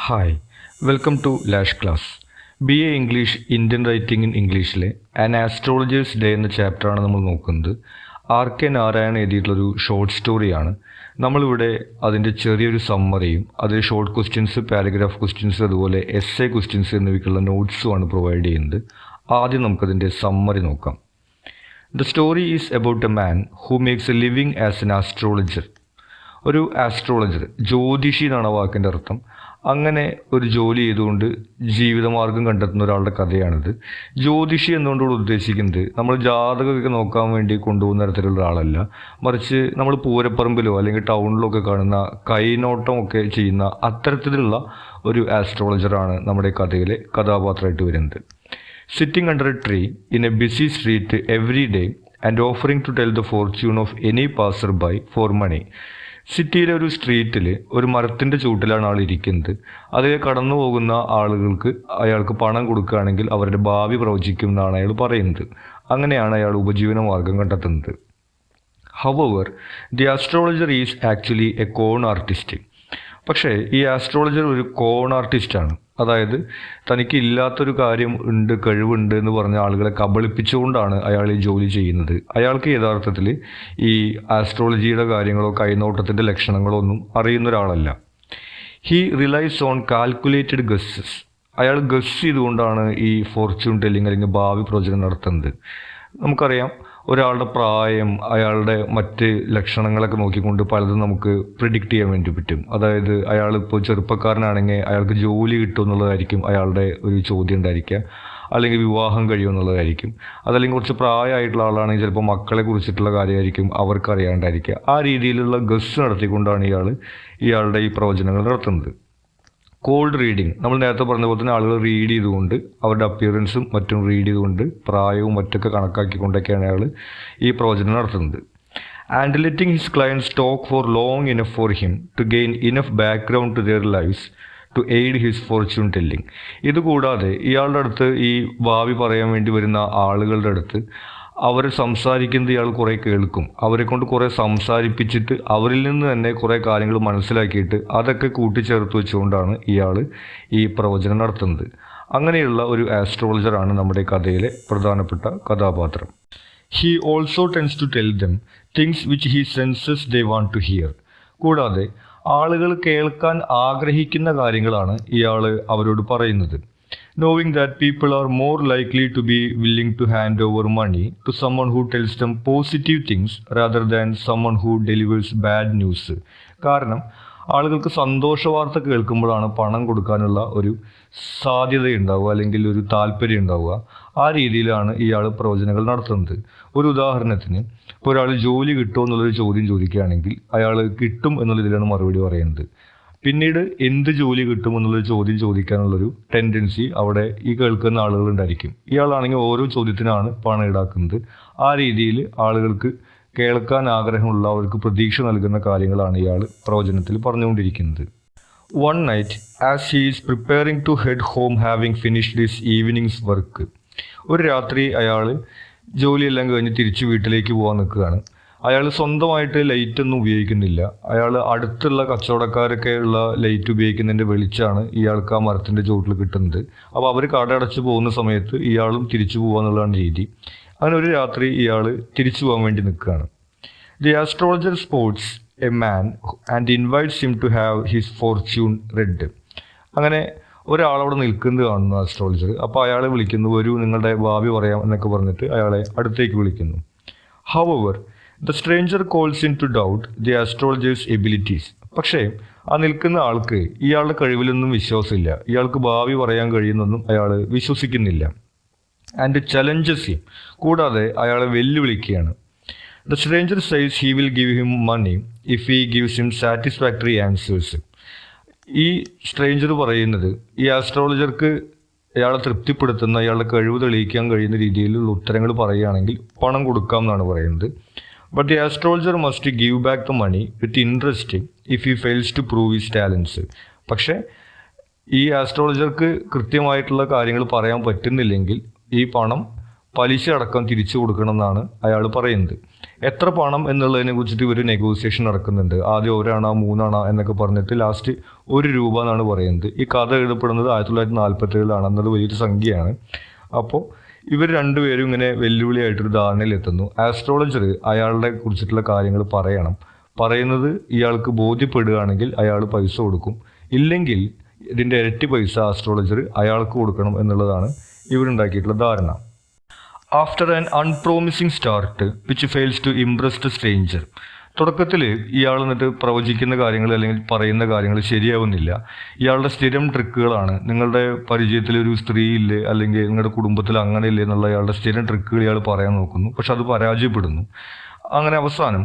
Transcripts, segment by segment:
Hi welcome to Lash class. BA English Indian writing in ഇംഗ്ലീഷിലെ an astrologer's day എന്ന ചാപ്റ്ററാണ് നമ്മൾ നോക്കുന്നത്. R.K നാരായൺ എഴുതിയിട്ടുള്ളൊരു ഷോർട്ട് സ്റ്റോറിയാണ്. നമ്മളിവിടെ അതിൻ്റെ ചെറിയൊരു സമ്മറിയും അതിൽ ഷോർട്ട് ക്വസ്റ്റ്യൻസ്, പാരഗ്രാഫ് ക്വസ്റ്റ്യൻസ്, അതുപോലെ എസ്സേ ക്വസ്റ്റ്യൻസ് എന്നിവയ്ക്കുള്ള നോട്ട്സുമാണ് പ്രൊവൈഡ് ചെയ്യുന്നത്. ആദ്യം നമുക്കതിൻ്റെ സമ്മറി നോക്കാം. The story is about a man who makes A living as an astrologer. ഒരു ആസ്ട്രോളജർ, ജ്യോതിഷി എന്നാണ് വാക്കിൻ്റെ അർത്ഥം. അങ്ങനെ ഒരു ജോലി ചെയ്തുകൊണ്ട് ജീവിതമാർഗം കണ്ടെത്തുന്ന ഒരാളുടെ കഥയാണിത്. ജ്യോതിഷി എന്നുകൊണ്ടുകൂടെ ഉദ്ദേശിക്കുന്നത് നമ്മൾ ജാതകമൊക്കെ നോക്കാൻ വേണ്ടി കൊണ്ടുപോകുന്ന തരത്തിലുള്ള ഒരാളല്ല, മറിച്ച് നമ്മൾ പൂരപ്പറമ്പിലോ അല്ലെങ്കിൽ ടൗണിലോ ഒക്കെ കാണുന്ന കൈനോട്ടമൊക്കെ ചെയ്യുന്ന അത്തരത്തിലുള്ള ഒരു ആസ്ട്രോളജറാണ് നമ്മുടെ കഥയിലെ കഥാപാത്രമായിട്ട് വരുന്നത്. Sitting under a tree in a busy street every day and offering to tell the fortune of any passer by for money. സിറ്റിയിലെ ഒരു സ്ട്രീറ്റിൽ ഒരു മരത്തിൻ്റെ ചൂട്ടിലാണ് ആൾ ഇരിക്കുന്നത്. അതിൽ കടന്നു പോകുന്ന ആളുകൾക്ക് അയാൾക്ക് പണം കൊടുക്കുകയാണെങ്കിൽ അവരുടെ ഭാവി പ്രവചിക്കും എന്നാണ് അയാൾ പറയുന്നത്. അങ്ങനെയാണ് അയാൾ ഉപജീവന മാർഗം കണ്ടെത്തുന്നത്. However the astrologer is actually a con artist. പക്ഷേ ഈ ആസ്ട്രോളജർ ഒരു കോൺ ആർട്ടിസ്റ്റാണ്. അതായത് തനിക്ക് ഇല്ലാത്തൊരു കാര്യം ഉണ്ട്, കഴിവുണ്ട് എന്ന് പറഞ്ഞ ആളുകളെ കബളിപ്പിച്ചുകൊണ്ടാണ് അയാൾ ഈ ജോലി ചെയ്യുന്നത്. അയാൾക്ക് യഥാർത്ഥത്തിൽ ഈ ആസ്ട്രോളജിയുടെ കാര്യങ്ങളോ കൈനോട്ടത്തിൻ്റെ ലക്ഷണങ്ങളോ ഒന്നും അറിയുന്ന ഒരാളല്ല. He relies on calculated guesses. അയാൾ ഗസ് ചെയ്തുകൊണ്ടാണ് ഈ ഫോർച്യൂൺ ടെല്ലിങ് അല്ലെങ്കിൽ ഭാവി പ്രവചനം നടത്തുന്നത്. നമുക്കറിയാം, ഒരാളുടെ പ്രായം, അയാളുടെ മറ്റ് ലക്ഷണങ്ങളൊക്കെ നോക്കിക്കൊണ്ട് പലതും നമുക്ക് പ്രിഡിക്റ്റ് ചെയ്യാൻ വേണ്ടി പറ്റും. അതായത് അയാളിപ്പോൾ ചെറുപ്പക്കാരനാണെങ്കിൽ അയാൾക്ക് ജോലി കിട്ടും എന്നുള്ളതായിരിക്കും അയാളുടെ ഒരു ചോദ്യം ഉണ്ടായിരിക്കുക, അല്ലെങ്കിൽ വിവാഹം കഴിയും എന്നുള്ളതായിരിക്കും. അതല്ലെങ്കിൽ കുറച്ച് പ്രായമായിട്ടുള്ള ആളാണെങ്കിൽ ചിലപ്പോൾ മക്കളെ കുറിച്ചിട്ടുള്ള കാര്യമായിരിക്കും അവർക്ക് അറിയാണ്ടായിരിക്കുക. ആ രീതിയിലുള്ള ഗസ് നടത്തിക്കൊണ്ടാണ് ഇയാളുടെ ഈ പ്രവചനങ്ങൾ നടത്തുന്നത്. കോൾഡ് റീഡിങ്, നമ്മൾ നേരത്തെ പറഞ്ഞ പോലെ തന്നെ ആളുകൾ റീഡ് ചെയ്തുകൊണ്ട് അവരുടെ അപ്പിയറൻസും മറ്റും റീഡ് ചെയ്തുകൊണ്ട് പ്രായവും മറ്റൊക്കെ കണക്കാക്കിക്കൊണ്ടൊക്കെയാണ് അയാൾ ഈ പ്രവചനം നടത്തുന്നത്. And letting his clients talk for long enough for him to gain enough background to their lives to aid his fortune telling. ഇതുകൂടാതെ ഇയാളുടെ അടുത്ത് ഈ ഭാവി പറയാൻ വേണ്ടി വരുന്ന ആളുകളുടെ അടുത്ത് അവർ സംസാരിക്കുന്നത് ഇയാൾ കുറേ കേൾക്കും. അവരെ കൊണ്ട് കുറേ സംസാരിപ്പിച്ചിട്ട് അവരിൽ നിന്ന് തന്നെ കുറേ കാര്യങ്ങൾ മനസ്സിലാക്കിയിട്ട് അതൊക്കെ കൂട്ടിച്ചേർത്ത് വെച്ചുകൊണ്ടാണ് ഇയാൾ ഈ പ്രവചനം നടത്തുന്നത്. അങ്ങനെയുള്ള ഒരു ആസ്ട്രോളജറാണ് നമ്മുടെ കഥയിലെ പ്രധാനപ്പെട്ട കഥാപാത്രം. He also tends to tell them things which he senses they want to hear. കൂടാതെ ആളുകൾ കേൾക്കാൻ ആഗ്രഹിക്കുന്ന കാര്യങ്ങളാണ് ഇയാൾ അവരോട് പറയുന്നത്. Knowing that people are more likely to be willing to hand over money to someone who tells them positive things rather than someone who delivers bad news. കാരണം ആളുകൾക്ക് സന്തോഷ വാർത്ത കേൾക്കുമ്പോഴാണ് പണം കൊടുക്കാനുള്ള ഒരു സാധ്യതയുണ്ടാവുക, അല്ലെങ്കിൽ ഒരു താല്പര്യം ഉണ്ടാവുക. ആ രീതിയിലാണ് ഇയാൾ പ്രവചനങ്ങൾ നടത്തുന്നത്. ഒരു ഉദാഹരണത്തിന്, ഇപ്പോൾ ഒരാൾ ജോലി കിട്ടുമോ എന്നുള്ളൊരു ചോദ്യം ചോദിക്കുകയാണെങ്കിൽ അയാൾ കിട്ടും എന്നുള്ളതിലാണ് മറുപടി പറയുന്നത്. പിന്നീട് എന്ത് ജോലി കിട്ടും എന്നുള്ളൊരു ചോദ്യം ചോദിക്കാനുള്ളൊരു ടെൻഡൻസി അവിടെ ഈ കേൾക്കുന്ന ആളുകളുണ്ടായിരിക്കും. ഇയാളാണെങ്കിൽ ഓരോ ചോദ്യത്തിനാണ് പണം ഈടാക്കുന്നത്. ആ രീതിയിൽ ആളുകൾക്ക് കേൾക്കാൻ ആഗ്രഹമുള്ള, അവർക്ക് പ്രതീക്ഷ നൽകുന്ന കാര്യങ്ങളാണ് ഇയാൾ പ്രവചനത്തിൽ പറഞ്ഞുകൊണ്ടിരിക്കുന്നത്. One night as he is preparing to head home having finished his evening's work. ഒരു രാത്രി അയാൾ ജോലിയെല്ലാം കഴിഞ്ഞ് തിരിച്ച് വീട്ടിലേക്ക് പോകാൻ നിൽക്കുകയാണ്. അയാൾ സ്വന്തമായിട്ട് ലൈറ്റ് ഒന്നും ഉപയോഗിക്കുന്നില്ല. അയാൾ അടുത്തുള്ള കച്ചവടക്കാരൊക്കെ ഉള്ള ലൈറ്റ് ഉപയോഗിക്കുന്നതിൻ്റെ വെളിച്ചാണ് ഇയാൾക്ക് ആ മരത്തിൻ്റെ ചുവട്ടിൽ കിട്ടുന്നത്. അപ്പോൾ അവർ കട അടച്ച് പോകുന്ന സമയത്ത് ഇയാളും തിരിച്ചു പോകാന്നുള്ളതാണ് രീതി. അങ്ങനെ ഒരു രാത്രി ഇയാൾ തിരിച്ചു പോകാൻ വേണ്ടി നിൽക്കുകയാണ്. The astrologer spots a man and invites him to have his fortune read. അങ്ങനെ ഒരാളവിടെ നിൽക്കുന്നത് കാണുന്നു ആസ്ട്രോളജർ. അപ്പോൾ അയാളെ വിളിക്കുന്നു, വരൂ നിങ്ങളുടെ ഭാവി പറയാം എന്നൊക്കെ പറഞ്ഞിട്ട് അയാളെ അടുത്തേക്ക് വിളിക്കുന്നു. However the stranger calls in to doubt the astrologer's abilities. പക്ഷേ ആ നിൽക്കുന്ന ആൾക്ക് ഇയാളുടെ കഴിവിലൊന്നും വിശ്വാസമില്ല. ഇയാൾക്ക് ഭാവി പറയാൻ കഴിയുന്നൊന്നും അയാൾ വിശ്വസിക്കുന്നില്ല. And challenges him. കൂടാതെ അയാളെ വെല്ലുവിളിക്കുകയാണ്. The stranger says he will give him money if he gives him satisfactory answers. ഈ സ്ട്രേഞ്ചർ പറയുന്നത് ഈ ആസ്ട്രോളജർക്ക് അയാളെ തൃപ്തിപ്പെടുത്തുന്ന, അയാളുടെ കഴിവ് തെളിയിക്കാൻ കഴിയുന്ന രീതിയിലുള്ള ഉത്തരങ്ങൾ പറയുകയാണെങ്കിൽ പണം കൊടുക്കാം എന്നാണ് പറയുന്നത്. But the astrologer must give back the money with interest if he fails to prove his talents. പക്ഷേ ഈ ആസ്ട്രോളജർക്ക് കൃത്യമായിട്ടുള്ള കാര്യങ്ങൾ പറയാൻ പറ്റുന്നില്ലെങ്കിൽ ഈ പണം പലിശ അടക്കം തിരിച്ചു കൊടുക്കണം എന്നാണ് അയാൾ പറയുന്നത്. എത്ര പണം എന്നുള്ളതിനെ കുറിച്ചിട്ട് ഇവർ നെഗോസിയേഷൻ നടക്കുന്നുണ്ട്. ആദ്യം 1 അണ 3 അണ എന്നൊക്കെ പറഞ്ഞിട്ട് ലാസ്റ്റ് 1 രൂപ എന്നാണ് പറയുന്നത്. ഈ കഥ എഴുതപ്പെടുന്നത് 1947 എന്നത് വലിയൊരു സംഖ്യയാണ്. അപ്പോൾ ഇവർ രണ്ടുപേരും ഇങ്ങനെ വെല്ലുവിളിയായിട്ടൊരു ധാരണയിലെത്തുന്നു. ആസ്ട്രോളജർ അയാളുടെ കുറിച്ചിട്ടുള്ള കാര്യങ്ങൾ പറയുന്നത് ഇയാൾക്ക് ബോധ്യപ്പെടുകയാണെങ്കിൽ അയാൾ പൈസ കൊടുക്കും, ഇല്ലെങ്കിൽ ഇതിൻ്റെ ഇരട്ടി പൈസ ആസ്ട്രോളജർ അയാൾക്ക് കൊടുക്കണം എന്നുള്ളതാണ് ഇവരുണ്ടാക്കിയിട്ടുള്ള ധാരണ. After an unpromising start which fails to impress the stranger. തുടക്കത്തിൽ ഇയാൾ എന്നിട്ട് പ്രവചിക്കുന്ന കാര്യങ്ങൾ അല്ലെങ്കിൽ പറയുന്ന കാര്യങ്ങൾ ശരിയാവുന്നില്ല. ഇയാളുടെ സ്ഥിരം ട്രിക്കുകളാണ്. നിങ്ങളുടെ പരിചയത്തിൽ ഒരു സ്ത്രീ ഇല്ലേ, അല്ലെങ്കിൽ നിങ്ങളുടെ കുടുംബത്തിൽ അങ്ങനെ ഇല്ലേ എന്നുള്ള ഇയാളുടെ സ്ഥിരം ട്രിക്കുകൾ ഇയാൾ പറയാൻ നോക്കുന്നു, പക്ഷെ അത് പരാജയപ്പെടുന്നു. അങ്ങനെ അവസാനം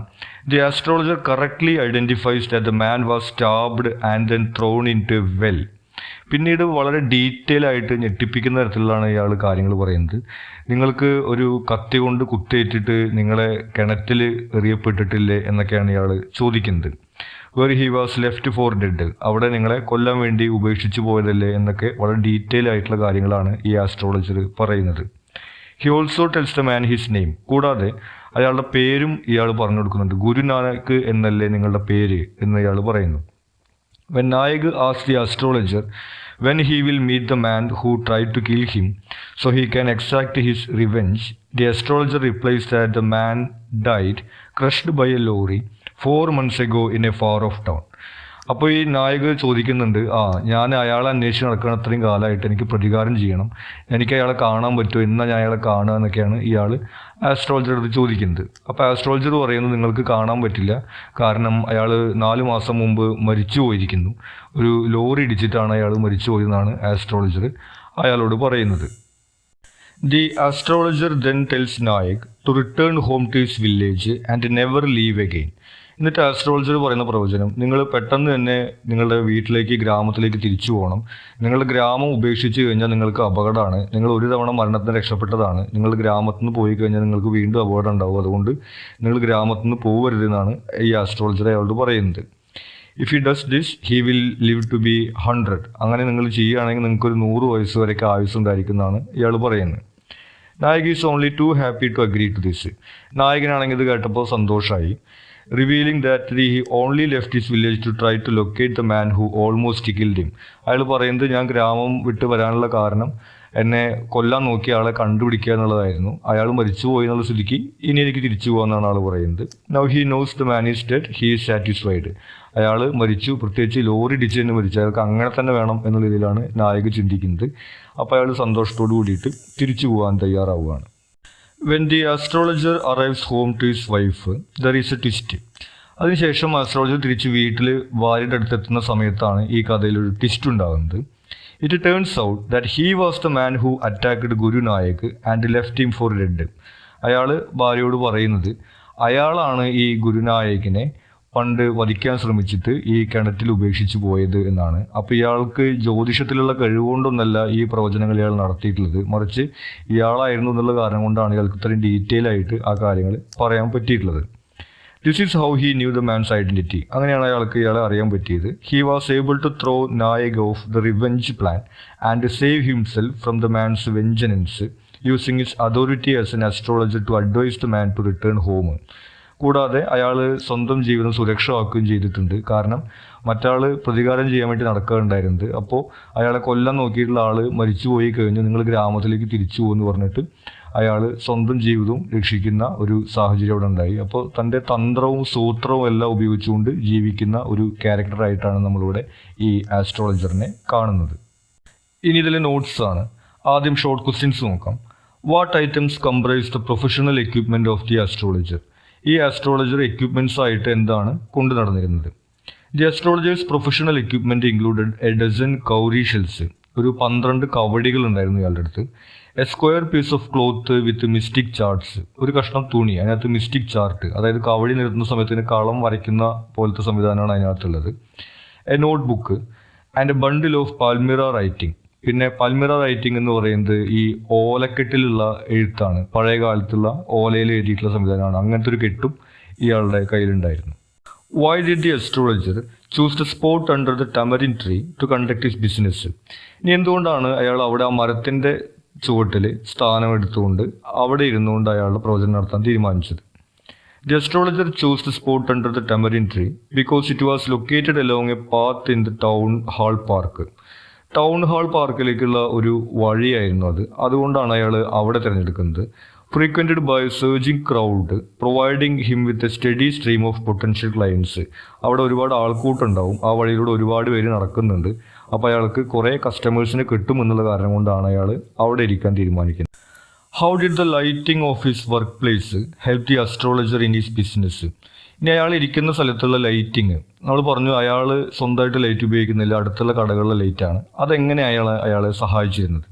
the astrologer correctly identifies that the man was stabbed and then thrown in to a well. പിന്നീട് വളരെ ഡീറ്റെയിൽ ആയിട്ട് ഞെട്ടിപ്പിക്കുന്ന തരത്തിലാണ് ഇയാൾ കാര്യങ്ങൾ പറയുന്നത്. നിങ്ങൾക്ക് ഒരു കത്തി കൊണ്ട് കുത്തേറ്റിട്ട് നിങ്ങളെ കിണറ്റിൽ എറിയപ്പെട്ടിട്ടില്ലേ എന്നൊക്കെയാണ് ഇയാൾ ചോദിക്കുന്നത്. Were he was left for dead, അവിടെ നിങ്ങളെ കൊല്ലാൻ വേണ്ടി ഉപേക്ഷിച്ച് പോയതല്ലേ എന്നൊക്കെ വളരെ ഡീറ്റെയിൽ ആയിട്ടുള്ള കാര്യങ്ങളാണ് ഈ ആസ്ട്രോളജർ പറയുന്നത്. He also tells the man his name. കൂടാതെ അയാളുടെ പേരും ഇയാൾ പറഞ്ഞു കൊടുക്കുന്നുണ്ട്. ഗുരുനാനക് എന്നല്ലേ നിങ്ങളുടെ പേര് എന്ന് ഇയാൾ പറയുന്നു. When Nayak asked the astrologer when he will meet the man who tried to kill him so he can exact his revenge, the astrologer replies that the man died crushed by a lorry 4 months ago in a far off town. അപ്പോൾ ഈ നായക് ചോദിക്കുന്നുണ്ട്, ഞാൻ അയാളെ അന്വേഷിച്ച് നടക്കുന്ന അത്രയും കാലമായിട്ട് എനിക്ക് പ്രതികാരം ചെയ്യണം, എനിക്ക് അയാളെ കാണാൻ പറ്റുമോ, എന്നാ ഞാൻ അയാളെ കാണുക എന്നൊക്കെയാണ് ഇയാൾ ആസ്ട്രോളജർ അടുത്ത് ചോദിക്കുന്നത്. അപ്പോൾ ആസ്ട്രോളജർ പറയുന്നത് നിങ്ങൾക്ക് കാണാൻ പറ്റില്ല, കാരണം അയാൾ 4 മാസം മുമ്പ് മരിച്ചു പോയിരിക്കുന്നു, ഒരു ലോറി ഇടിച്ചിട്ടാണ് അയാൾ മരിച്ചു പോയതെന്നാണ് ആസ്ട്രോളജർ അയാളോട് പറയുന്നത്. The astrologer then tells Nayak to return home to his village and never leave again. എന്നിട്ട് ആസ്ട്രോളജർ പറയുന്ന പ്രവചനം, നിങ്ങൾ പെട്ടെന്ന് തന്നെ നിങ്ങളുടെ വീട്ടിലേക്ക്, ഗ്രാമത്തിലേക്ക് തിരിച്ചു പോകണം. നിങ്ങളുടെ ഗ്രാമം ഉപേക്ഷിച്ച് കഴിഞ്ഞാൽ നിങ്ങൾക്ക് അപകടമാണ്. നിങ്ങൾ ഒരു തവണ മരണത്തിന് രക്ഷപ്പെട്ടതാണ്. നിങ്ങൾ ഗ്രാമത്തിൽ നിന്ന് പോയി കഴിഞ്ഞാൽ നിങ്ങൾക്ക് വീണ്ടും അപകടം ഉണ്ടാവും. അതുകൊണ്ട് നിങ്ങൾ ഗ്രാമത്തിൽ നിന്ന് പോകരുതെന്നാണ് ഈ ആസ്ട്രോളജർ അയാളോട് പറയുന്നത്. If he does this he will live to be 100. അങ്ങനെ നിങ്ങൾ ചെയ്യുകയാണെങ്കിൽ നിങ്ങൾക്കൊരു 100 വയസ്സ് വരെയൊക്കെ ആയുസ്സുണ്ടായിരിക്കും എന്നാണ് ഇയാൾ പറയുന്നത്. Nayak is only too happy to agree to this. നായകനാണെങ്കിൽ ഇത് കേട്ടപ്പോൾ സന്തോഷമായി. revealing that he only left his village to try to locate the man who almost killed him. അയാൾ പറയുന്നത്, ഞാൻ ഗ്രാമം വിട്ട് വരാനുള്ള കാരണം എന്നെ കൊല്ലാൻ നോക്കിയ ആളെ കണ്ടുപിടിക്കുക എന്നുള്ളതായിരുന്നു. അയാൾ മരിച്ചു പോയി എന്നുള്ള സ്ഥിതിക്ക് ഇനി എനിക്ക് തിരിച്ചു പോകാമെന്നാണ് ആൾ പറയുന്നത്. Now he knows the man is dead, he is satisfied. അയാൾ മരിച്ചു, പ്രത്യേകിച്ച് ലോറി ഇടിച്ച് തന്നെ മരിച്ചു, അയാൾക്ക് അങ്ങനെ തന്നെ വേണം എന്ന രീതിയിലാണ് നായക് ചിന്തിക്കുന്നത്. അപ്പോൾ അയാൾ സന്തോഷത്തോടു കൂടിയിട്ട് തിരിച്ചു പോകാൻ തയ്യാറാവുകയാണ്. When the astrologer arrives home to his wife, there is a twist. അതിനുശേഷം ആസ്ട്രോളജർ തിരിച്ച് വീട്ടിൽ ഭാര്യയുടെ അടുത്തെത്തുന്ന സമയത്താണ് ഈ കഥയിൽ ഒരു ട്വിസ്റ്റ് ഉണ്ടാകുന്നത്. It turns out that he was the man who attacked Guru Nayak and left him for dead. അയാൾ ഭാര്യയോട് പറയുന്നത് അയാളാണ് ഈ ഗുരുനായകിനെ പണ്ട് വധിക്കാൻ ശ്രമിച്ചിട്ട് ഈ കിണറ്റിൽ ഉപേക്ഷിച്ച് പോയത് എന്നാണ്. അപ്പോൾ ഇയാൾക്ക് ജ്യോതിഷത്തിലുള്ള കഴിവുകൊണ്ടൊന്നല്ല ഈ പ്രവചനങ്ങൾ ഇയാൾ നടത്തിയിട്ടുള്ളത്, മറിച്ച് ഇയാളായിരുന്നു എന്നുള്ള കാരണം കൊണ്ടാണ് ഇയാൾക്ക് ഇത്രയും ഡീറ്റെയിൽ ആയിട്ട് ആ കാര്യങ്ങൾ പറയാൻ പറ്റിയിട്ടുള്ളത്. This is how he knew the man's identity. അങ്ങനെയാണ് അയാൾക്ക് ഇയാളെ അറിയാൻ പറ്റിയത്. He was able to throw Nayak off the revenge plan and save himself from the man's vengeance using his authority as an astrologer to advise the man to return home. കൂടാതെ അയാൾ സ്വന്തം ജീവിതം സുരക്ഷമാക്കുകയും ചെയ്തിട്ടുണ്ട്. കാരണം മറ്റാൾ പ്രതികാരം ചെയ്യാൻ വേണ്ടി നടക്കുകയുണ്ടായിരുന്നത്. അപ്പോൾ അയാളെ കൊല്ലാൻ നോക്കിയിട്ടുള്ള ആൾ മരിച്ചു പോയി കഴിഞ്ഞ് നിങ്ങൾ ഗ്രാമത്തിലേക്ക് തിരിച്ചു പോകുമെന്ന് പറഞ്ഞിട്ട് അയാൾ സ്വന്തം ജീവിതവും രക്ഷിക്കുന്ന ഒരു സാഹചര്യം അവിടെ ഉണ്ടായി. അപ്പോൾ തൻ്റെ തന്ത്രവും സൂത്രവും എല്ലാം ഉപയോഗിച്ചുകൊണ്ട് ജീവിക്കുന്ന ഒരു ക്യാരക്ടറായിട്ടാണ് നമ്മളിവിടെ ഈ ആസ്ട്രോളജറിനെ കാണുന്നത്. ഇനി ഇതിലെ നോട്ട്സ് ആണ്. ആദ്യം ഷോർട്ട് ക്വസ്റ്റ്യൻസ് നോക്കാം. What items comprise the professional equipment of the astrologer? ഈ ആസ്ട്രോളജർ എക്യുപ്മെൻറ്റ്സ് ആയിട്ട് എന്താണ് കൊണ്ടു നടന്നിരുന്നത്? The astrologer's professional equipment included a dozen cowrie shells. ഒരു 12 കവടികൾ ഉണ്ടായിരുന്നു ഇയാളുടെ അടുത്ത്. A square piece of cloth with mystic charts. ഒരു കഷ്ണം തുണി, അതിനകത്ത് മിസ്റ്റിക് ചാർട്ട്, അതായത് കവടി നിരത്തുന്ന സമയത്തിന് കളം വരയ്ക്കുന്ന പോലത്തെ സംവിധാനമാണ് അതിനകത്തുള്ളത്. A notebook and a bundle of palmyra writing. പിന്നെ പാൽമിറ റൈറ്റിംഗ് എന്ന് പറയുന്നത് ഈ ഓലക്കെട്ടിലുള്ള എഴുത്താണ്, പഴയ കാലത്തുള്ള ഓലയിൽ എഴുതിയിട്ടുള്ള സംവിധാനമാണ്. അങ്ങനത്തെ ഒരു കെട്ടും ഇയാളുടെ കയ്യിലുണ്ടായിരുന്നു. Why did the astrologer choose the spot under the tamarind tree to conduct his business? ഇനി എന്തുകൊണ്ടാണ് അയാൾ അവിടെ ആ മരത്തിൻ്റെ ചുവട്ടിൽ സ്ഥാനമെടുത്തുകൊണ്ട് അവിടെ ഇരുന്നുകൊണ്ട് അയാളുടെ പ്രവചനം നടത്താൻ തീരുമാനിച്ചത്. The astrologer chose the spot under the tamarind tree because it was located along a path in the town hall park. Town hall പാർക്കിലേക്കുള്ള ഒരു വഴിയായിരുന്നു അത്. അതുകൊണ്ടാണ് അയാൾ അവിടെ തിരഞ്ഞെടുക്കുന്നത്. Frequented by surging crowd providing him with a steady stream of potential clients. അവിടെ ഒരുപാട് ആൾക്കൂട്ടുണ്ടാവും, ആ വഴിയിലൂടെ ഒരുപാട് പേര് നടക്കുന്നുണ്ട്. അപ്പോൾ അയാൾക്ക് കുറേ കസ്റ്റമേഴ്സിനെ കിട്ടുമെന്നുള്ള കാരണം കൊണ്ടാണ് അയാൾ അവിടെ ഇരിക്കാൻ തീരുമാനിക്കുന്നത്. How did the lighting of his workplace help the astrologer in his business? ഇനി അയാൾ ഇരിക്കുന്ന സ്ഥലത്തുള്ള ലൈറ്റിങ്, നമ്മൾ പറഞ്ഞു അയാൾ സ്വന്തമായിട്ട് ലൈറ്റ് ഉപയോഗിക്കുന്നില്ല, അടുത്തുള്ള കടകളിലെ ലൈറ്റാണ്. അതെങ്ങനെ അയാളെ സഹായിച്ചിരുന്നത്?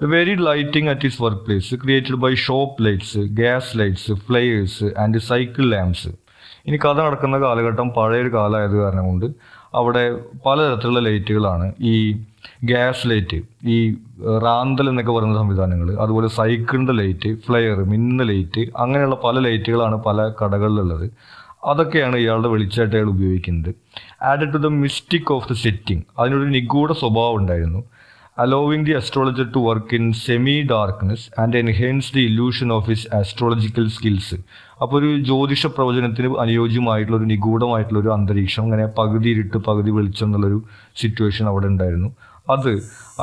The varied lighting at his workplace created by shop lights, gas lights, flares and cycle lamps. ഇനി കഥ നടക്കുന്ന കാലഘട്ടം പഴയൊരു കാലമായത് കാരണം കൊണ്ട് അവിടെ പലതരത്തിലുള്ള ലൈറ്റുകളാണ്. ഈ ഗ്യാസ് ലൈറ്റ്, ഈ റാന്തൽ എന്നൊക്കെ പറയുന്ന സംവിധാനങ്ങൾ, അതുപോലെ സൈക്കിളിൻ്റെ ലൈറ്റ്, ഫ്ലെയർ, മിന്ന ലൈറ്റ്, അങ്ങനെയുള്ള പല ലൈറ്റുകളാണ് പല കടകളിലുള്ളത്. അതൊക്കെയാണ് ഇയാളുടെ വെളിച്ചമായിട്ട് അയാൾ ഉപയോഗിക്കുന്നത്. Added to the mystic of the setting, അതിനൊരു നിഗൂഢ സ്വഭാവം ഉണ്ടായിരുന്നു. allowing the astrologer to work in semi-darkness and enhance the illusion of his astrological skills. അപ്പോൾ ഒരു ജ്യോതിഷ പ്രവചനത്തിന് അനുയോജ്യമായിട്ടുള്ള ഒരു നിഗൂഢമായിട്ടുള്ള ഒരു അന്തരീക്ഷം, അങ്ങനെ പകുതി ഇരുട്ട് പകുതി വെളിച്ചം എന്നുള്ളൊരു സിറ്റുവേഷൻ അവിടെ ഉണ്ടായിരുന്നു. അത്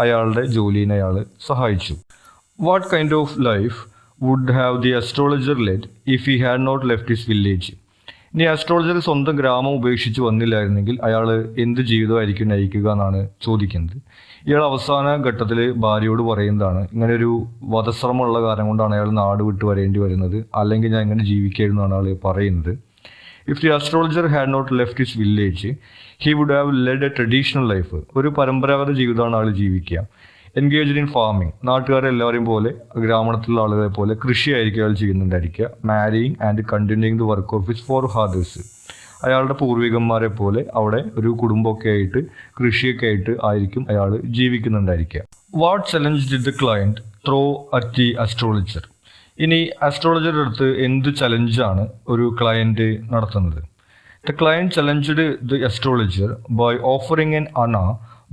അയാളുടെ ജോലിയെ അയാൾ സഹായിച്ചു. What kind of life would have the astrologer led if he had not left his village? ഇനി അസ്ട്രോളജർ സ്വന്തം ഗ്രാമം ഉപേക്ഷിച്ച് വന്നില്ലായിരുന്നെങ്കിൽ അയാൾ എന്ത് ജീവിതമായിരിക്കും നയിക്കുക എന്നാണ് ചോദിക്കുന്നത്. ഇയാൾ അവസാന ഘട്ടത്തിൽ ഭാര്യയോട് പറയുന്നതാണ്, ഇങ്ങനെ ഒരു വധശ്രമമുള്ള കാരണം കൊണ്ടാണ് അയാൾ നാട് വിട്ട് വരേണ്ടി വരുന്നത്, അല്ലെങ്കിൽ ഞാൻ ഇങ്ങനെ ജീവിക്കായിരുന്നു എന്നാണ് അയാൾ പറയുന്നത്. If the astrologer had not left his village he would have led a traditional life. ഒരു പരമ്പരാഗത ജീവിതമാണ് ആൾ ജീവിക്കുക. എൻഗേജ്ഡ് ഇൻ ഫാമിംഗ്, നാട്ടുകാരെല്ലാവരെയും പോലെ ഗ്രാമത്തിലുള്ള ആളുകളെ പോലെ കൃഷിയായിരിക്കും അയാൾ ചെയ്യുന്നുണ്ടായിരിക്കുക. Marrying and continuing the work of his forefathers, അയാളുടെ പൂർവികന്മാരെ പോലെ അവിടെ ഒരു കുടുംബമൊക്കെ ആയിട്ട് കൃഷിയൊക്കെ ആയിട്ട് ആയിരിക്കും അയാൾ ജീവിക്കുന്നുണ്ടായിരിക്കുക. What challenge did the client throw at the astrologer? ഇനി അസ്ട്രോളജറുടെ അടുത്ത് എന്ത് ചലഞ്ചാണ് ഒരു ക്ലയൻറ്റ് നടത്തുന്നത്? The client challenged the astrologer by offering an anna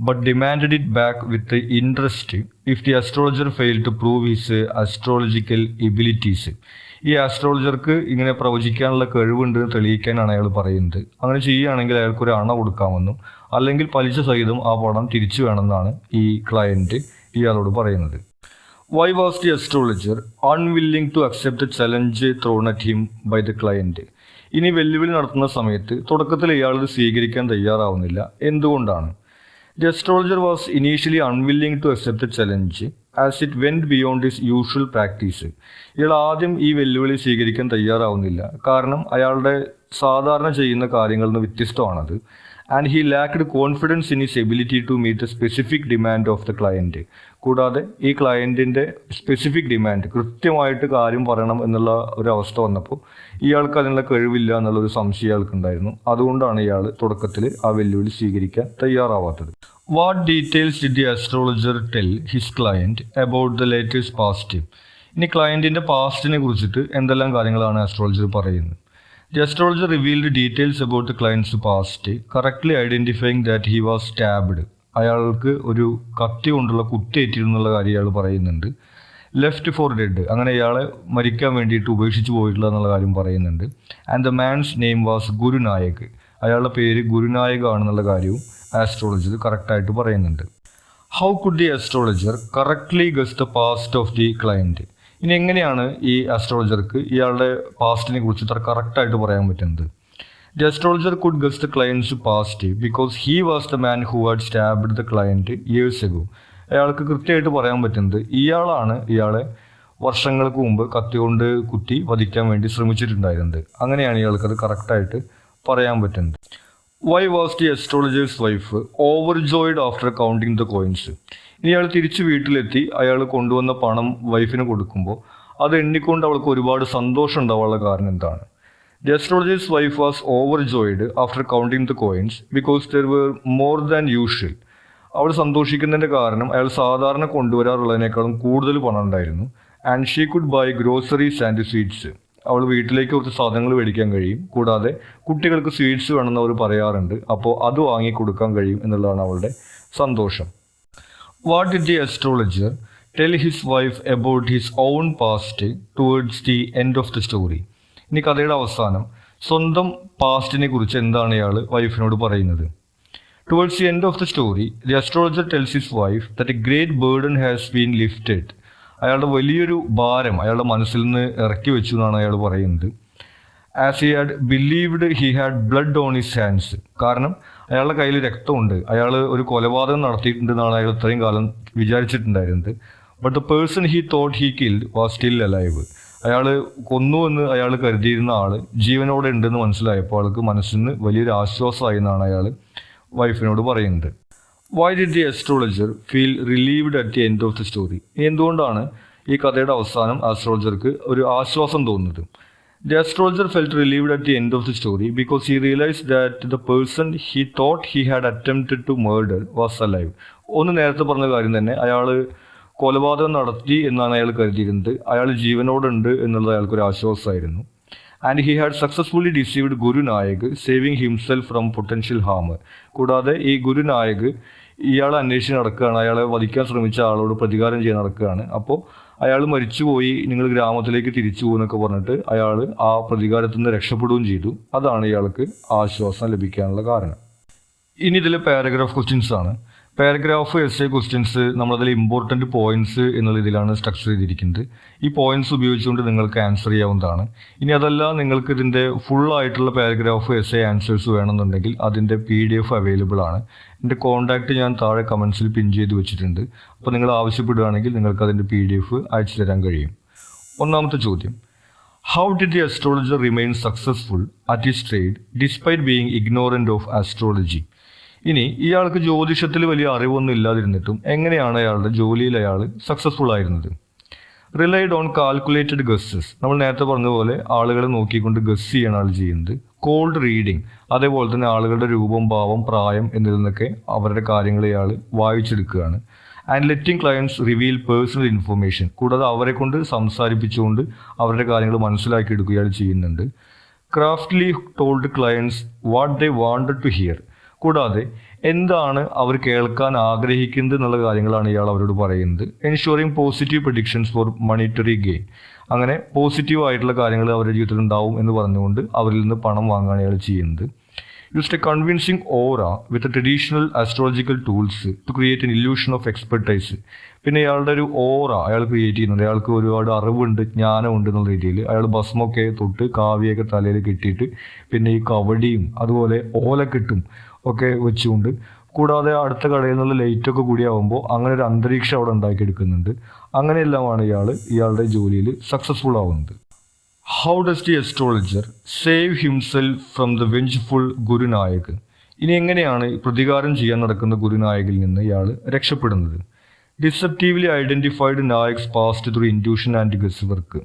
but demanded it back with the interest if the astrologer failed to prove his astrological abilities. ഈ ആസ്ട്രോളജർക്ക് ഇങ്ങനെ പ്രവചിക്കാനുള്ള കഴിവുണ്ടെന്ന് തെളിയിക്കാനാണ് അയാൾ പറയുന്നത്. അങ്ങനെ ചെയ്യുകയാണെങ്കിൽ അയാൾക്കൊരു അണ കൊടുക്കാമെന്നും അല്ലെങ്കിൽ പലിശ സഹിതം ആ പണം തിരിച്ചു വേണമെന്നാണ് ഈ ക്ലയൻറ്റ് ഇയാളോട് പറയുന്നത്. Why was the astrologer unwilling to accept the challenge thrown at him by the client? ഇനി വെല്ലുവിളി നടത്തുന്ന സമയത്ത് തുടക്കത്തിൽ ഇയാൾ ഇത് സ്വീകരിക്കാൻ തയ്യാറാവുന്നില്ല. എന്തുകൊണ്ടാണ്? The astrologer was initially unwilling to accept the challenge as it went beyond his usual practice. ഇയാൾ ആദ്യം ഈ വെല്ലുവിളി സ്വീകരിക്കാൻ തയ്യാറാവുന്നില്ല, കാരണം അയാളുടെ സാധാരണ ചെയ്യുന്ന കാര്യങ്ങളിൽ നിന്ന് വ്യത്യസ്തമാണത്. And he lacked confidence in his ability to meet the specific demand of the client. കൂടാതെ ഈ ക്ലയൻറ്റിൻ്റെ സ്പെസിഫിക് ഡിമാൻഡ്, കൃത്യമായിട്ട് കാര്യം പറയണം എന്നുള്ള ഒരു അവസ്ഥ വന്നപ്പോൾ ഇയാൾക്ക് അതിനുള്ള കഴിവില്ല എന്നുള്ളൊരു സംശയം ഇയാൾക്കുണ്ടായിരുന്നു. അതുകൊണ്ടാണ് ഇയാൾ തുടക്കത്തിൽ ആ വെല്ലുവിളി സ്വീകരിക്കാൻ തയ്യാറാവാത്തത്. What details did the astrologer tell his client about the latest past? ഇനി ക്ലയൻറ്റിൻ്റെ പാസ്റ്റിനെ കുറിച്ചിട്ട് എന്തെല്ലാം കാര്യങ്ങളാണ് അസ്ട്രോളജർ പറയുന്നത്? The astrologer revealed details about the client's past, correctly identifying that he was stabbed. അയാൾക്ക് ഒരു കത്തി കൊണ്ടുള്ള കുത്തേറ്റിരുന്നുള്ള കാര്യം ഇയാൾ പറയുന്നുണ്ട്. ലെഫ്റ്റ് ഫോർ ഡെഡ്, അങ്ങനെ ഇയാളെ മരിക്കാൻ വേണ്ടിയിട്ട് ഉപേക്ഷിച്ച് പോയിട്ടുള്ള എന്നുള്ള കാര്യം പറയുന്നുണ്ട്. And the man's name was Guru Nayak, അയാളുടെ പേര് ഗുരുനായക് ആണെന്നുള്ള കാര്യവും ആസ്ട്രോളജർ കറക്റ്റായിട്ട് പറയുന്നുണ്ട്. How could the astrologer correctly guess the past of the client? ഇനി എങ്ങനെയാണ് ഈ അസ്ട്രോളജർക്ക് ഇയാളുടെ പാസ്റ്റിനെ കുറിച്ച് ഇത്ര കറക്റ്റായിട്ട് പറയാൻ പറ്റുന്നത്? The astrologer could guess the clients past because he was the man who had stabbed the client years ago. അയാൾക്ക് കൃത്യമായിട്ട് പറയാൻ പറ്റുന്നത് ഇയാളാണ് ഇയാളെ വർഷങ്ങൾക്ക് മുമ്പ് കത്തി കൊണ്ട് കുത്തി വധിക്കാൻ വേണ്ടി ശ്രമിച്ചിട്ടുണ്ടായിരുന്നത്. അങ്ങനെയാണ് ഇയാൾക്കത് കറക്റ്റായിട്ട് പറയാൻ പറ്റുന്നത്. Why was the astrologer's wife overjoyed after counting the coins? ഇനി അയാൾ തിരിച്ച് വീട്ടിലെത്തി അയാൾ കൊണ്ടുവന്ന പണം വൈഫിന് കൊടുക്കുമ്പോൾ അത് എണ്ണിക്കൊണ്ട് അവൾക്ക് ഒരുപാട് സന്തോഷം ഉണ്ടാവാനുള്ള കാരണം എന്താണ്? The astrologer's wife was overjoyed after counting the coins because there were more than usual. അവൾ സന്തോഷിക്കുന്നതിൻ്റെ കാരണം അയാൾ സാധാരണ കൊണ്ടുവരാറുള്ളതിനേക്കാളും കൂടുതൽ പണം ഉണ്ടായിരുന്നു. And she could buy groceries and sweets. അവൾ വീട്ടിലേക്ക് കുറച്ച് സാധനങ്ങൾ മേടിക്കാൻ കഴിയും. കൂടാതെ കുട്ടികൾക്ക് സ്വീറ്റ്സ് വേണമെന്ന് അവർ പറയാറുണ്ട്, അപ്പോൾ അത് വാങ്ങി കൊടുക്കാൻ കഴിയും എന്നുള്ളതാണ് അവളുടെ സന്തോഷം. What did the astrologer tell his wife about his own past towards the end of the story. ഇനി കഥയുടെ അവസാനം സ്വന്തം പാസ്റ്റിനെ കുറിച്ച് എന്താണ് ഇയാൾ വൈഫിനോട് പറയുന്നത്. Towards the end of the story, the astrologer tells his wife that a great burden has been lifted. അയാളുടെ വലിയൊരു ഭാരം അയാളുടെ മനസ്സിൽ നിന്ന് ഇറക്കി വെച്ചു എന്നാണ് അയാൾ പറയുന്നത്. As he had believed he had blood on his hands. കാരണം അയാളുടെ കയ്യിൽ രക്തമുണ്ട്, അയാൾ ഒരു കൊലപാതകം നടത്തിയിട്ടുണ്ടെന്നാണ് അയാൾ ഇത്രയും കാലം വിചാരിച്ചിട്ടുണ്ടായിരുന്നത്. But the person he thought he killed was still alive. അയാൾ കൊന്നുവെന്ന് അയാൾ കരുതിയിരുന്ന ആൾ ജീവനോടെ ഉണ്ടെന്ന് മനസ്സിലായപ്പോൾ ആൾക്ക് മനസ്സിന് വലിയൊരു ആശ്വാസമായി എന്നാണ് അയാൾ വൈഫിനോട് പറയുന്നത്. Y did the astrologer feel relieved at the end of the story? എന്തുകൊണ്ടാണ് ഈ കഥയുടെ അവസാനം ആസ്ട്രോളജർക്ക് ഒരു ആശ്വാസം തോന്നുന്നത്? The astrologer felt relieved at the end of the story because he realized that the person he thought he had attempted to murder was alive. ഒന്ന് നേരത്തെ പറഞ്ഞ കാര്യം തന്നെ, അയാൾ കൊലപാതകം നടത്തി എന്നാണ് അയാൾ കരുതിയിരുന്നത്, അയാൾ ജീവനോടുണ്ട് എന്നുള്ളത് അയാൾക്കൊരു ആശ്വാസമായിരുന്നു. And he had successfully deceived Guru Nayak, saving himself from potential harm. കൂടാതെ ഈ ഗുരു നായക് ഇയാളെ അന്വേഷിച്ച് നടക്കുകയാണ്, അയാളെ വധിക്കാൻ ശ്രമിച്ച ആളോട് പ്രതികാരം ചെയ്യാൻ നടക്കുകയാണ്. അപ്പോൾ അയാൾ മരിച്ചുപോയി, നിങ്ങൾ ഗ്രാമത്തിലേക്ക് തിരിച്ചു പോകുന്നൊക്കെ പറഞ്ഞിട്ട് അയാൾ ആ പ്രതികാരത്തിൽ നിന്ന് രക്ഷപ്പെടുകയും ചെയ്തു. അതാണ് ഇയാൾക്ക് ആശ്വാസം ലഭിക്കാനുള്ള കാരണം. ഇനി ഇതിലെ പാരഗ്രാഫ് ക്വസ്റ്റ്യൻസ് ആണ്. പാരഗ്രാഫ് എസ്സേ ക്വസ്റ്റ്യൻസ് നമ്മളതിൽ ഇമ്പോർട്ടൻറ്റ് പോയിന്റ്സ് എന്നുള്ള ഇതിലാണ് സ്ട്രക്ചർ ചെയ്തിരിക്കുന്നത്. ഈ പോയിന്റ്സ് ഉപയോഗിച്ചുകൊണ്ട് നിങ്ങൾക്ക് ആൻസർ ചെയ്യാവുന്നതാണ്. ഇനി അതല്ല നിങ്ങൾക്ക് ഇതിൻ്റെ ഫുള്ളായിട്ടുള്ള പാരഗ്രാഫ് എസ്സേ ആൻസേഴ്സ് വേണമെന്നുണ്ടെങ്കിൽ അതിൻ്റെ PDF അവൈലബിൾ ആണ്. എൻ്റെ കോൺടാക്റ്റ് ഞാൻ താഴെ കമൻസിൽ പിൻ ചെയ്ത് വെച്ചിട്ടുണ്ട്. അപ്പോൾ നിങ്ങൾ ആവശ്യപ്പെടുകയാണെങ്കിൽ നിങ്ങൾക്ക് അതിൻ്റെ PDF അയച്ചു തരാൻ കഴിയും. ഒന്നാമത്തെ ചോദ്യം, how did the astrologer remain successful at his trade despite being ignorant of astrology? ഇനി ഇയാൾക്ക് ജ്യോതിഷത്തിൽ വലിയ അറിവൊന്നും ഇല്ലാതിരുന്നിട്ടും എങ്ങനെയാണ് അയാളുടെ ജോലിയിൽ അയാൾ സക്സസ്ഫുൾ ആയിരുന്നത്? Relied on calculated guesses. നമ്മൾ നേരത്തെ പറഞ്ഞതുപോലെ ആളുകളെ നോക്കിക്കൊണ്ട് ഗസ് ചെയ്യാണ് ആൾ ചെയ്യുന്നത്. കോൾഡ് റീഡിങ്, അതേപോലെ തന്നെ ആളുകളുടെ രൂപം, ഭാവം, പ്രായം എന്നിൽ നിന്നൊക്കെ അവരുടെ കാര്യങ്ങൾ ഇയാൾ വായിച്ചെടുക്കുകയാണ്. And letting clients reveal personal information. കൂടാതെ അവരെ കൊണ്ട് സംസാരിപ്പിച്ചുകൊണ്ട് അവരുടെ കാര്യങ്ങൾ മനസ്സിലാക്കിയെടുക്കുക ഇയാൾ ചെയ്യുന്നുണ്ട്. Craftily told clients what they wanted to hear. കൂടാതെ എന്താണ് അവർ കേൾക്കാൻ ആഗ്രഹിക്കുന്നത് എന്നുള്ള കാര്യങ്ങളാണ് ഇയാൾ അവരോട് പറയുന്നത്. Ensuring positive predictions for monetary gain. അങ്ങനെ പോസിറ്റീവ് ആയിട്ടുള്ള കാര്യങ്ങൾ അവരുടെ ജീവിതത്തിൽ ഉണ്ടാവും എന്ന് പറഞ്ഞുകൊണ്ട് അവരിൽ നിന്ന് പണം വാങ്ങാൻ ഇയാൾ ചെയ്യുന്നത്. Used a convincing aura with traditional astrological tools to create an illusion of expertise. പിന്നെ ഇയാളുടെ ഒരു ഓറ അയാൾ ക്രിയേറ്റ് ചെയ്യുന്നുണ്ട്. അയാൾക്ക് ഒരുപാട് അറിവുണ്ട്, ജ്ഞാനമുണ്ട് എന്നുള്ള രീതിയിൽ അയാൾ ഭസ്മൊക്കെ തൊട്ട് കാവ്യൊക്കെ തലയിൽ കെട്ടിയിട്ട് പിന്നെ ഈ കവടിയും അതുപോലെ ഓലക്കെട്ടും ഒക്കെ വെച്ചുകൊണ്ട്, കൂടാതെ അടുത്ത കടയിൽ നിന്നുള്ള ലൈറ്റൊക്കെ കൂടിയാവുമ്പോൾ അങ്ങനെ ഒരു അന്തരീക്ഷം അവിടെ ഉണ്ടാക്കിയെടുക്കുന്നുണ്ട്. അങ്ങനെയെല്ലാമാണ് ഇയാളുടെ ജോലിയിൽ സക്സസ്ഫുൾ ആവുന്നത്. How does the astrologer save himself from the vengeful Gurunayak? ഇനി എങ്ങനെയാണ് പ്രതികാരം ചെയ്യാൻ നടക്കുന്ന ഗുരുനായകിൽ നിന്ന് ഇയാൾ രക്ഷപ്പെടുന്നത്? Deceptively identified Nayak's past through intuition and guess work.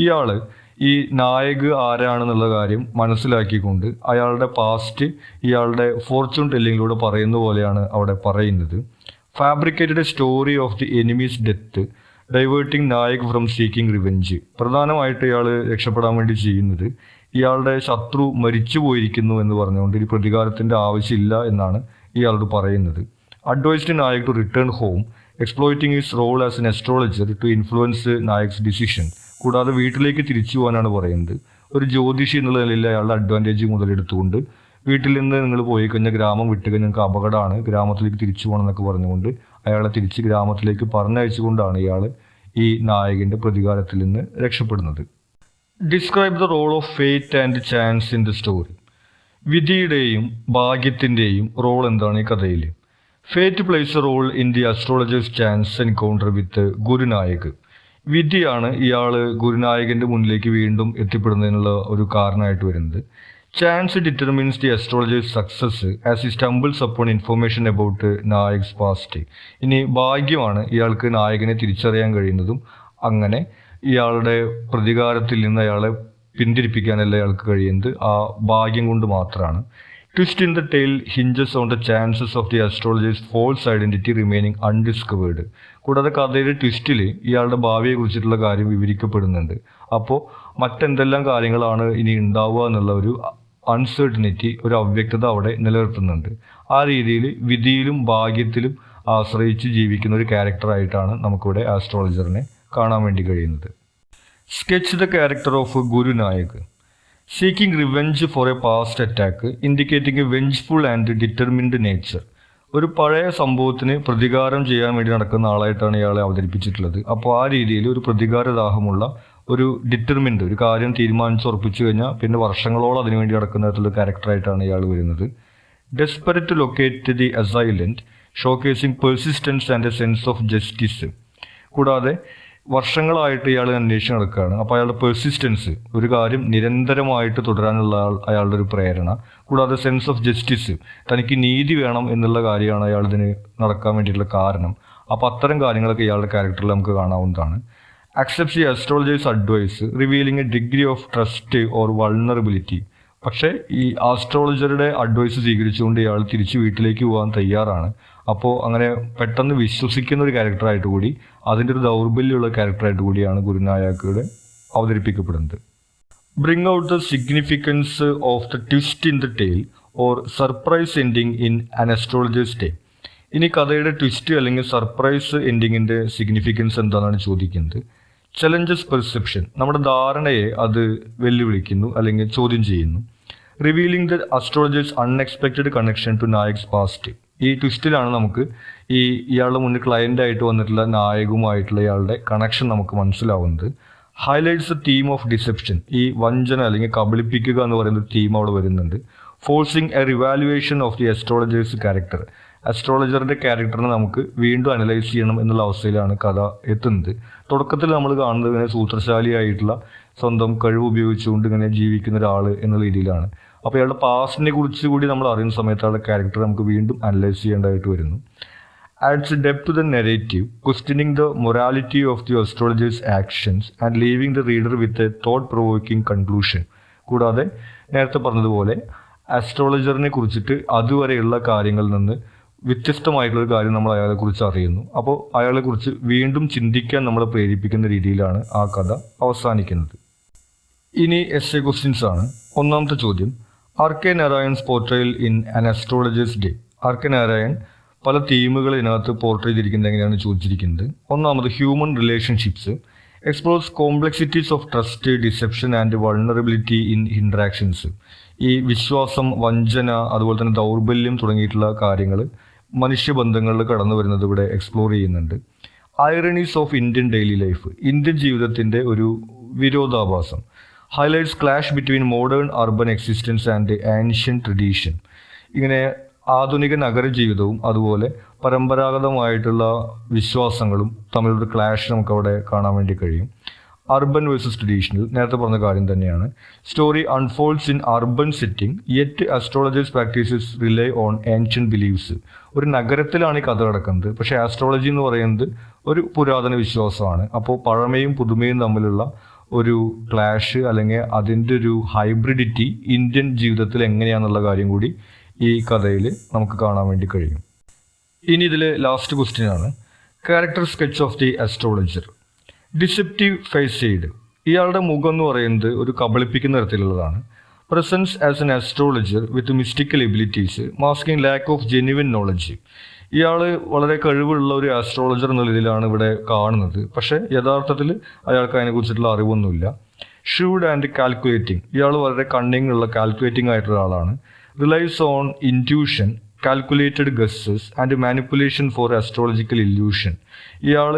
ഇയാൾ ഈ നായക് ആരാണെന്നുള്ള കാര്യം മനസ്സിലാക്കിക്കൊണ്ട് അയാളുടെ പാസ്റ്റ് ഇയാളുടെ ഫോർച്യൂൺ ടെല്ലിങ്ങിലൂടെ പറയുന്ന പോലെയാണ് അവിടെ പറയുന്നത്. Fabricated a story of the enemy's death diverting Nayak from seeking revenge. പ്രധാനമായിട്ട് ഇയാൾ രക്ഷപ്പെടാൻ വേണ്ടി ചെയ്യുന്നത് ഇയാളുടെ ശത്രു മരിച്ചു പോയിരിക്കുന്നു എന്ന് പറഞ്ഞുകൊണ്ട് ഈ പ്രതികാരത്തിൻ്റെ ആവശ്യമില്ല എന്നാണ് ഇയാളോട് പറയുന്നത്. Advised Nayak to return home exploiting his role as an astrologer to influence Nayak's decision. കൂടാതെ വീട്ടിലേക്ക് തിരിച്ചു പോകാനാണ് പറയുന്നത്. ഒരു ജ്യോതിഷി എന്നുള്ള നിലയിൽ അയാളുടെ അഡ്വാൻറ്റേജ് മുതലെടുത്തുകൊണ്ട് വീട്ടിൽ നിന്ന് നിങ്ങൾ പോയി കഴിഞ്ഞാൽ ഗ്രാമം വിട്ട് കഴിഞ്ഞാൽ നിങ്ങൾക്ക് അപകടമാണ്, ഗ്രാമത്തിലേക്ക് തിരിച്ചു പോകണം എന്നൊക്കെ പറഞ്ഞുകൊണ്ട് അയാളെ തിരിച്ച് ഗ്രാമത്തിലേക്ക് പറഞ്ഞയച്ചുകൊണ്ടാണ് ഇയാൾ ഈ നായകൻ്റെ പ്രതികാരത്തിൽ നിന്ന് രക്ഷപ്പെടുന്നത്. Describe the role of fate and chance in the story. വിധിയുടെയും ഭാഗ്യത്തിൻ്റെയും റോൾ എന്താണ് ഈ കഥയിൽ? Fate plays a role in the astrologer's chance encounter with Gurunayak. വിധിയാണ് ഇയാൾ ഗുരുനായകൻ്റെ മുന്നിലേക്ക് വീണ്ടും എത്തിപ്പെടുന്നതിനുള്ള ഒരു കാരണമായിട്ട് വരുന്നത്. Chance determines the astrologer's success as he stumbles upon information about Nayak's past. ഇനി ഭാഗ്യമാണ് ഇയാൾക്ക് നായകനെ തിരിച്ചറിയാൻ കഴിയുന്നതും അങ്ങനെ ഇയാളുടെ പ്രതികാരത്തിൽ നിന്ന് അയാളെ പിന്തിരിപ്പിക്കാനല്ല അയാൾക്ക് കഴിയുന്നത് ആ ഭാഗ്യം കൊണ്ട് മാത്രമാണ്. Twist in the tale hinges on the chances of the astrologer's false identity remaining undiscovered. കൂടാതെ കഥയുടെ ട്വിസ്റ്റിൽ ഇയാളുടെ ഭാവിയെക്കുറിച്ചിട്ടുള്ള കാര്യം വിവരിക്കപ്പെടുന്നുണ്ട്. അപ്പോൾ മറ്റെന്തെല്ലാം കാര്യങ്ങളാണ് ഇനി ഉണ്ടാവുക എന്നുള്ള ഒരു അൺസർട്ടനിറ്റി, ഒരു അവ്യക്തത അവിടെ നിലനിർത്തുന്നുണ്ട്. ആ രീതിയിൽ വിധിയിലും ഭാഗ്യത്തിലും ആശ്രയിച്ച് ജീവിക്കുന്ന ഒരു ക്യാരക്ടറായിട്ടാണ് നമുക്കിവിടെ ആസ്ട്രോളജറിനെ കാണാൻ വേണ്ടി കഴിയുന്നത്. Sketch the character of Gurunayak. Seeking revenge for a past attack, indicating a vengeful and determined nature. ഒരു പഴയ സംഭവത്തിന് പ്രതികാരം ചെയ്യാൻ വേണ്ടി നടക്കുന്ന ആളായിട്ടാണ് ഇയാളെ അവതരിപ്പിച്ചിട്ടുള്ളത്. അപ്പോൾ ആ രീതിയിൽ ഒരു പ്രതികാരദാഹമുള്ള ഒരു ഡിറ്റർമിൻഡ്, ഒരു കാര്യം തീരുമാനിച്ചുറപ്പിച്ചു കഴിഞ്ഞാൽ പിന്നെ വർഷങ്ങളോളം അതിനുവേണ്ടി നടക്കുന്ന തരത്തിലുള്ള ക്യാരക്ടറായിട്ടാണ് ഇയാൾ വരുന്നത്. Desperate to locate the assailant, showcasing persistence and a sense of justice. കൂടാതെ വർഷങ്ങളായിട്ട് ഇയാൾ അന്വേഷിച്ച് നടക്കുകയാണ്. അപ്പോൾ അയാളുടെ പെർസിസ്റ്റൻസ്, ഒരു കാര്യം നിരന്തരമായിട്ട് തുടരാനുള്ള അയാളുടെ ഒരു പ്രേരണ, കൂടാതെ സെൻസ് ഓഫ് ജസ്റ്റിസ്, തനിക്ക് നീതി വേണം എന്നുള്ള കാര്യമാണ് അയാൾ ഇതിന് നടക്കാൻ വേണ്ടിയിട്ടുള്ള കാരണം. അപ്പോൾ അത്തരം കാര്യങ്ങളൊക്കെ ഇയാളുടെ ക്യാരക്ടറിൽ നമുക്ക് കാണാവുന്നതാണ്. Accepts the astrologer's advice, revealing a degree of trust or vulnerability. പക്ഷേ ഈ ആസ്ട്രോളജറുടെ അഡ്വൈസ് സ്വീകരിച്ചുകൊണ്ട് ഇയാൾ തിരിച്ച് വീട്ടിലേക്ക് പോകാൻ തയ്യാറാണ്. അപ്പോൾ അങ്ങനെ പെട്ടെന്ന് വിശ്വസിക്കുന്ന ഒരു ക്യാരക്ടറായിട്ട് കൂടി, അതിൻ്റെ ഒരു ദൗർബല്യമുള്ള ക്യാരക്ടറായിട്ട് കൂടിയാണ് ഗുരുനായകയുടെ അവതരിപ്പിക്കപ്പെടുന്നത്. Bring out the significance of the twist in the tale or surprise ending in an astrologer's tale. ഇനി കഥയുടെ ട്വിസ്റ്റ് അല്ലെങ്കിൽ സർപ്രൈസ് എൻഡിങ്ങിൻ്റെ സിഗ്നിഫിക്കൻസ് എന്താണെന്നാണ് ചോദിക്കുന്നത്. ചലഞ്ചസ് പെർസെപ്ഷൻ, നമ്മുടെ ധാരണയെ അത് വെല്ലുവിളിക്കുന്നു അല്ലെങ്കിൽ ചോദ്യം ചെയ്യുന്നു. Revealing the astrologer's unexpected connection to Nayak's past. ഈ ട്വിസ്റ്റിലാണ് നമുക്ക് ഇയാളുടെ മുന്നിൽ ക്ലയൻ്റായിട്ട് വന്നിട്ടുള്ള നായകുമായിട്ടുള്ള ഇയാളുടെ കണക്ഷൻ നമുക്ക് മനസ്സിലാവുന്നത്. Highlights the theme of deception, ഈ വഞ്ചന അല്ലെങ്കിൽ കബളിപ്പിക്കുക എന്ന് പറയുന്ന ഒരു തീം അവിടെ വരുന്നുണ്ട്. Forcing a reevaluation of the astrologer's character, അസ്ട്രോളജറിൻ്റെ ക്യാരക്ടറിനെ നമുക്ക് വീണ്ടും അനലൈസ് ചെയ്യണം എന്നുള്ള അവസ്ഥയിലാണ് കഥ എത്തുന്നത്. തുടക്കത്തിൽ നമ്മൾ കാണുന്നത് ഇങ്ങനെ സൂത്രശാലിയായിട്ടുള്ള സ്വന്തം കഴിവ് ഉപയോഗിച്ചുകൊണ്ട് ഇങ്ങനെ ജീവിക്കുന്ന ഒരാൾ എന്നുള്ള രീതിയിലാണ്. അപ്പോൾ അയാളുടെ പാസ്റ്റിനെ കുറിച്ച് കൂടി നമ്മൾ അറിയുന്ന സമയത്ത് അയാളുടെ ക്യാരക്ടർ നമുക്ക് വീണ്ടും അനലൈസ് ചെയ്യേണ്ടതായിട്ട് വരുന്നു. Adds depth to the narrative, questioning the morality of the astrologer's actions and leaving the reader with a thought provoking conclusion. കൂടാതെ നേരത്തെ പറഞ്ഞതുപോലെ ആസ്ട്രോളജറിനെ കുറിച്ചിട്ട് അതുവരെയുള്ള കാര്യങ്ങളിൽ നിന്ന് വ്യത്യസ്തമായിട്ടുള്ളൊരു കാര്യം നമ്മൾ അയാളെക്കുറിച്ച് അറിയുന്നു. അപ്പോൾ അയാളെക്കുറിച്ച് വീണ്ടും ചിന്തിക്കാൻ നമ്മളെ പ്രേരിപ്പിക്കുന്ന രീതിയിലാണ് ആ കഥ അവസാനിക്കുന്നത്. ഇനി എസ്സേ ക്വസ്റ്റ്യൻസ് ആണ്. ഒന്നാമത്തെ ചോദ്യം, R.K Narayan's portrayal in An Astrologer's Day. R.K Narayan പല തീമുകൾ ഇതിനകത്ത് പോർട്രേ ചെയ്തിരിക്കുന്നത് എങ്ങനെയാണ് ചോദിച്ചിരിക്കുന്നത്. ഒന്നാമത് human relationships, explores complexities of trust, deception and vulnerability in interactions. ഈ വിശ്വാസം, വഞ്ചന, അതുപോലെ തന്നെ ദൗർബല്യം തുടങ്ങിയിട്ടുള്ള കാര്യങ്ങൾ മനുഷ്യബന്ധങ്ങളിൽ കടന്നു വരുന്നത് ഇവിടെ എക്സ്പ്ലോർ ചെയ്യുന്നുണ്ട്. Ironies of Indian daily life, Indian ജീവിതത്തിൻ്റെ ഒരു വിരോധാഭാസം. Highlights clash between modern urban existence and ancient tradition. ഇങ്ങനെ ആധുനിക നഗരജീവിതവും അതുപോലെ പരമ്പരാഗതമായിട്ടുള്ള വിശ്വാസങ്ങളും തമ്മിലൊരു ക്ലാഷ് നമുക്കവിടെ കാണാൻ വേണ്ടി കഴിയും. അർബൻ വേഴ്സസ് ട്രഡീഷണൽ, നേരത്തെ പറഞ്ഞ കാര്യം തന്നെയാണ്. Story unfolds in urban setting, yet astrologer's practices rely on ancient beliefs. ഒരു നഗരത്തിലാണ് ഈ കഥ നടക്കുന്നത്, പക്ഷേ ആസ്ട്രോളജി എന്ന് പറയുന്നത് ഒരു പുരാതന വിശ്വാസമാണ്. അപ്പോൾ പഴമയും പുതുമയും തമ്മിലുള്ള ഒരു ക്ലാഷ് അല്ലെങ്കിൽ അതിൻ്റെ ഒരു ഹൈബ്രിഡിറ്റി ഇന്ത്യൻ ജീവിതത്തിൽ എങ്ങനെയാണെന്നുള്ള കാര്യം കൂടി ഈ കഥയിൽ നമുക്ക് കാണാൻ വേണ്ടി കഴിയും. ഇനി ഇതിൽ ലാസ്റ്റ് ക്വസ്റ്റ്യൻ ആണ്, character sketch of the astrologer. Deceptive facade, ഇയാളുടെ മുഖം എന്ന് പറയുന്നത് ഒരു കബളിപ്പിക്കുന്ന തരത്തിലുള്ളതാണ്. Presence as an astrologer with mystical abilities, masking lack of genuine knowledge. ഇയാൾ വളരെ കഴിവുള്ള ഒരു ആസ്ട്രോളജർ എന്നുള്ള രീതിയിലാണ് ഇവിടെ കാണുന്നത്, പക്ഷേ യഥാർത്ഥത്തിൽ അയാൾക്ക് അതിനെക്കുറിച്ചിട്ടുള്ള അറിവൊന്നുമില്ല. ഷൂഡ് ആൻഡ് കാൽക്കുലേറ്റിംഗ്, ഇയാൾ വളരെ കണ്ണിങ് ഉള്ള കാൽക്കുലേറ്റിംഗ് ആയിട്ടുള്ള ആളാണ്. Relies on intuition, calculated guesses and manipulation for astrological illusion. ഇയാൾ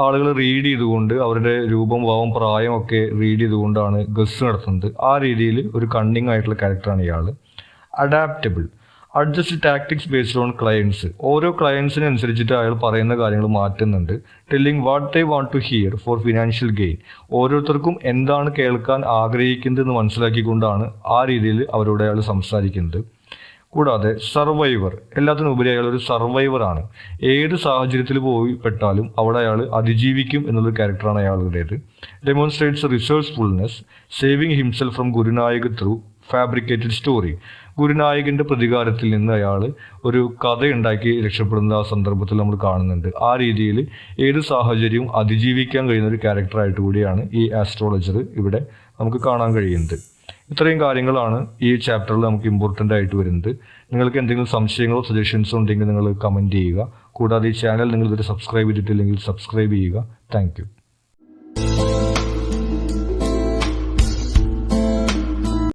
ആളുകൾ റീഡ് ചെയ്തുകൊണ്ട് അവരുടെ രൂപം, ഭാവം, പ്രായം ഒക്കെ റീഡ് ചെയ്തുകൊണ്ടാണ് ഗസ് നടത്തുന്നത്. ആ രീതിയിൽ ഒരു കണ്ണിങ് ആയിട്ടുള്ള ക്യാരക്ടറാണ് ഇയാൾ. Adaptable, adjust tactics based on clients. ഓരോ ക്ലയൻസിനനുസരിച്ചിട്ട് അയാൾ പറയുന്ന കാര്യങ്ങൾ മാറ്റുന്നുണ്ട്. Telling what they want to hear for financial gain. ഓരോരുത്തർക്കും എന്താണ് കേൾക്കാൻ ആഗ്രഹിക്കുന്നതെന്ന് മനസ്സിലാക്കിക്കൊണ്ടാണ് ആ രീതിയിൽ അവരോട് അയാൾ സംസാരിക്കുന്നത്. കൂടാതെ സർവൈവർ, എല്ലാത്തിനും ഉപരി അയാൾ ഒരു സർവൈവറാണ്. ഏത് സാഹചര്യത്തിൽ പോയി പെട്ടാലും അവിടെ അയാൾ അതിജീവിക്കും എന്നുള്ളൊരു ക്യാരക്ടറാണ് അയാളുടേത്. Demonstrates resourcefulness, saving himself from Gurunayak through fabricated story. ഗുരുനായകൻ്റെ പ്രതികാരത്തിൽ നിന്ന് അയാൾ ഒരു കഥയുണ്ടാക്കി രക്ഷപ്പെടുന്ന ആ സന്ദർഭത്തിൽ നമ്മൾ കാണുന്നുണ്ട്. ആ രീതിയിൽ ഏത് സാഹചര്യവും അതിജീവിക്കാൻ കഴിയുന്ന ഒരു ക്യാരക്ടറായിട്ട് കൂടിയാണ് ഈ ആസ്ട്രോളജർ ഇവിടെ നമുക്ക് കാണാൻ കഴിയുന്നത്. ഇത്രയും കാര്യങ്ങളാണ് ഈ ചാപ്റ്ററിൽ നമുക്ക് ഇമ്പോർട്ടൻ്റ് ആയിട്ട് വരുന്നത്. നിങ്ങൾക്ക് എന്തെങ്കിലും സംശയങ്ങളോ സജഷൻസോ ഉണ്ടെങ്കിൽ നിങ്ങൾ കമൻറ്റ് ചെയ്യുക. കൂടാതെ ഈ ചാനൽ നിങ്ങൾ ഇതുവരെ സബ്സ്ക്രൈബ് ചെയ്തിട്ടില്ലെങ്കിൽ സബ്സ്ക്രൈബ് ചെയ്യുക. താങ്ക്